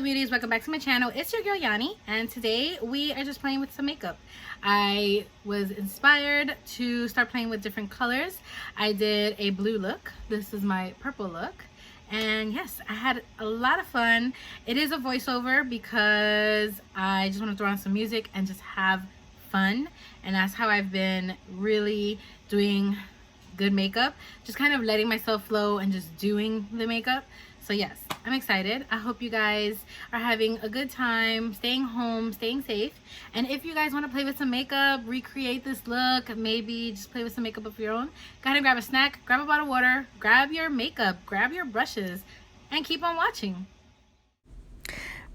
Hello beauties, welcome back to my channel. It's your girl Yanni, and today we are just playing with some makeup. I was inspired to start playing with different colors. I did a blue look. This is my purple look. And yes, I had a lot of fun. It is a voiceover because I just want to throw on some music and just have fun. And that's how I've been really doing good makeup. Just kind of letting myself flow and just doing the makeup. So yes, I'm excited. I hope you guys are having a good time, staying home, staying safe. And if you guys want to play with some makeup, recreate this look, maybe just play with some makeup of your own, go ahead and grab a snack, grab a bottle of water, grab your makeup, grab your brushes, and keep on watching.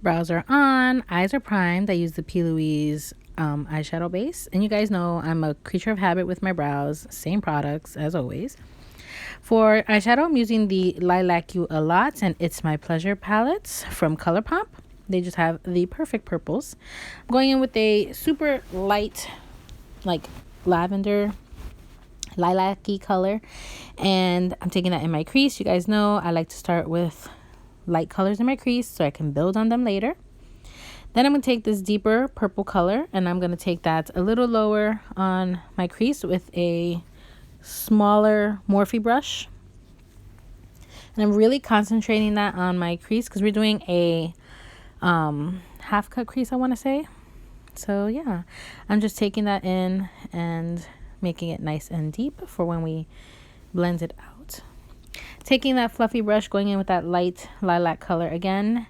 Brows are on, eyes are primed. I use the P. Louise eyeshadow base. And you guys know I'm a creature of habit with my brows. Same products as always. For eyeshadow, I'm using the Lilac Alot and It's My Pleasure palettes from Colourpop. They just have the perfect purples. I'm going in with a super light, like lavender, lilac-y color. And I'm taking that in my crease. You guys know I like to start with light colors in my crease so I can build on them later. Then I'm going to take this deeper purple color and I'm going to take that a little lower on my crease with a smaller Morphe brush, and I'm really concentrating that on my crease because we're doing a half cut crease, I want to say. So yeah, I'm just taking that in and making it nice and deep for when we blend it out. Taking that fluffy brush, going in with that light lilac color again,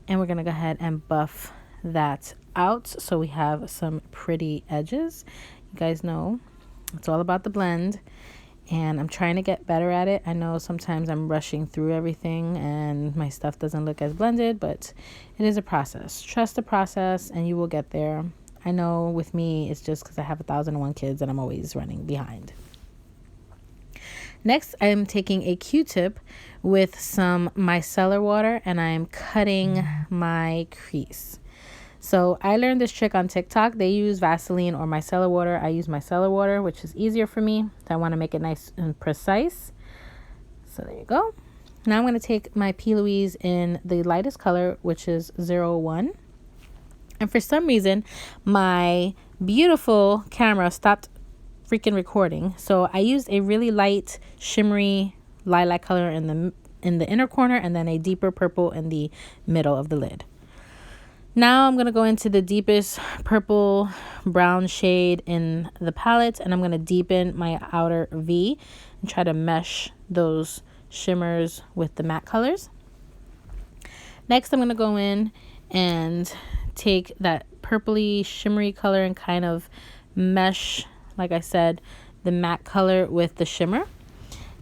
and we're gonna go ahead and buff that out so we have some pretty edges. You guys know it's all about the blend, and I'm trying to get better at it. I know sometimes I'm rushing through everything and my stuff doesn't look as blended, but it is a process. Trust the process and you will get there. I know with me, it's just because I have 1,001 kids and I'm always running behind. Next, I'm taking a Q-tip with some micellar water and I'm cutting my crease. So I learned this trick on TikTok. They use Vaseline or micellar water. I use micellar water, which is easier for me. So I want to make it nice and precise. So there you go. Now I'm going to take my P. Louise in the lightest color, which is 01. And for some reason, my beautiful camera stopped freaking recording. So I used a really light, shimmery lilac color in the inner corner and then a deeper purple in the middle of the lid. Now I'm going to go into the deepest purple brown shade in the palette and I'm going to deepen my outer V and try to mesh those shimmers with the matte colors. Next, I'm going to go in and take that purpley shimmery color and kind of mesh, like I said, the matte color with the shimmer.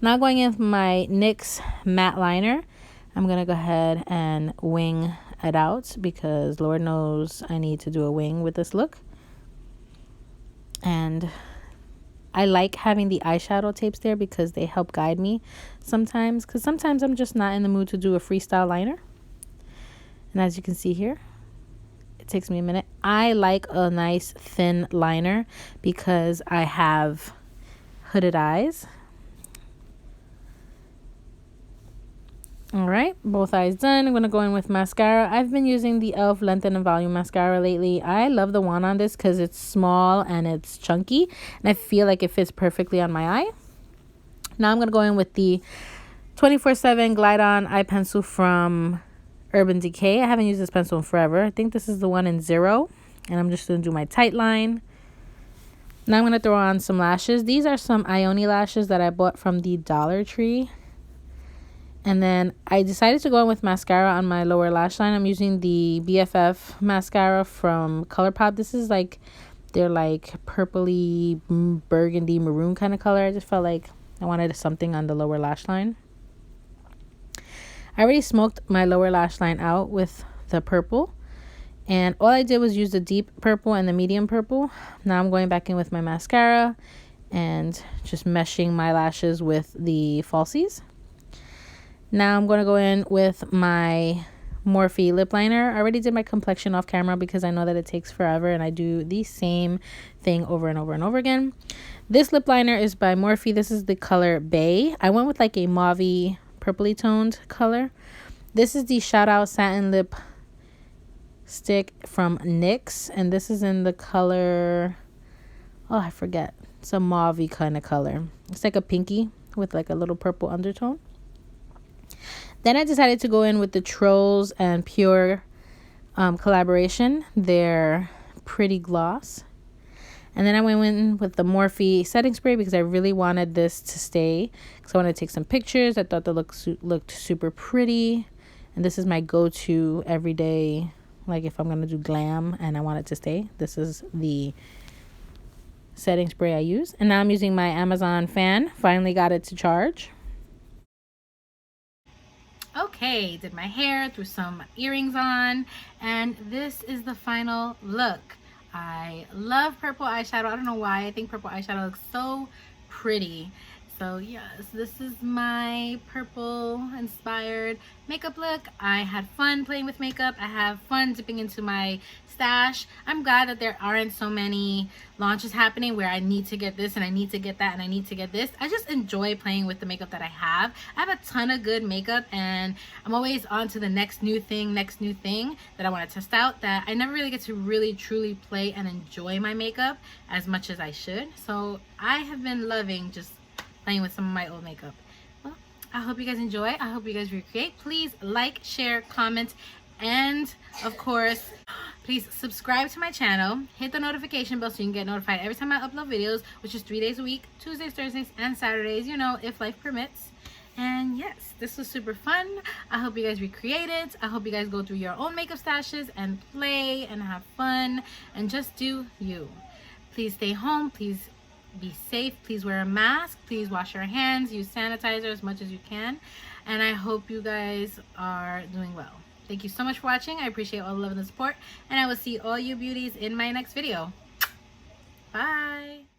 Now going in with my NYX matte liner, I'm going to go ahead and wing it out because Lord knows I need to do a wing with this look. And I like having the eyeshadow tapes there because they help guide me sometimes, because sometimes I'm just not in the mood to do a freestyle liner. And as you can see here, it takes me a minute. I like a nice thin liner because I have hooded eyes. All right, both eyes done. I'm going to go in with mascara. I've been using the e.l.f. Lengthen and Volume Mascara lately. I love the wand on this because it's small and it's chunky. And I feel like it fits perfectly on my eye. Now I'm going to go in with the 24/7 Glide On Eye Pencil from Urban Decay. I haven't used this pencil in forever. I think this is the one in 0. And I'm just going to do my tight line. Now I'm going to throw on some lashes. These are some Ioni lashes that I bought from the Dollar Tree. And then I decided to go in with mascara on my lower lash line. I'm using the BFF mascara from Colourpop. This is like, they're like purpley, burgundy, maroon kind of color. I just felt like I wanted something on the lower lash line. I already smoked my lower lash line out with the purple. And all I did was use the deep purple and the medium purple. Now I'm going back in with my mascara and just meshing my lashes with the falsies. Now I'm going to go in with my Morphe lip liner. I already did my complexion off camera because I know that it takes forever and I do the same thing over and over and over again. This lip liner is by Morphe. This is the color Bay. I went with like a mauve-y, purpley toned color. This is the Shout Out Satin Lip Stick from NYX, and this is in the color, oh, I forget. It's a mauve-y kind of color. It's like a pinky with like a little purple undertone. Then I decided to go in with the Trolls and Pure collaboration, their Pretty Gloss. And then I went in with the Morphe setting spray because I really wanted this to stay. Because I wanted to take some pictures. I thought the look looked super pretty. And this is my go-to everyday, like if I'm going to do glam and I want it to stay. This is the setting spray I use. And now I'm using my Amazon fan. Finally got it to charge. Okay, did my hair, threw some earrings on. And this is the final look. I love purple eyeshadow. I don't know why. I think purple eyeshadow looks so pretty. So yes, this is my purple inspired makeup look. I had fun playing with makeup. I have fun dipping into my stash. I'm glad that there aren't so many launches happening where I need to get this and I need to get that and I need to get this. I just enjoy playing with the makeup that I have. I have a ton of good makeup and I'm always on to the next new thing that I want to test out, that I never really get to really truly play and enjoy my makeup as much as I should. So I have been loving just playing with some of my old makeup. Well, I hope you guys enjoy. I hope you guys recreate. Please like, share, comment, and of course, please subscribe to my channel. Hit the notification bell so you can get notified every time I upload videos, which is 3 days a week, Tuesdays, Thursdays, and Saturdays, you know, if life permits. And yes, this was super fun. I hope you guys recreate it. I hope you guys go through your own makeup stashes and play and have fun and just do you. Please stay home. Please be safe. Please wear a mask. Please wash your hands. Use sanitizer as much as you can. And I hope you guys are doing well. Thank you so much for watching. I appreciate all the love and the support. And I will see all you beauties in my next video. Bye.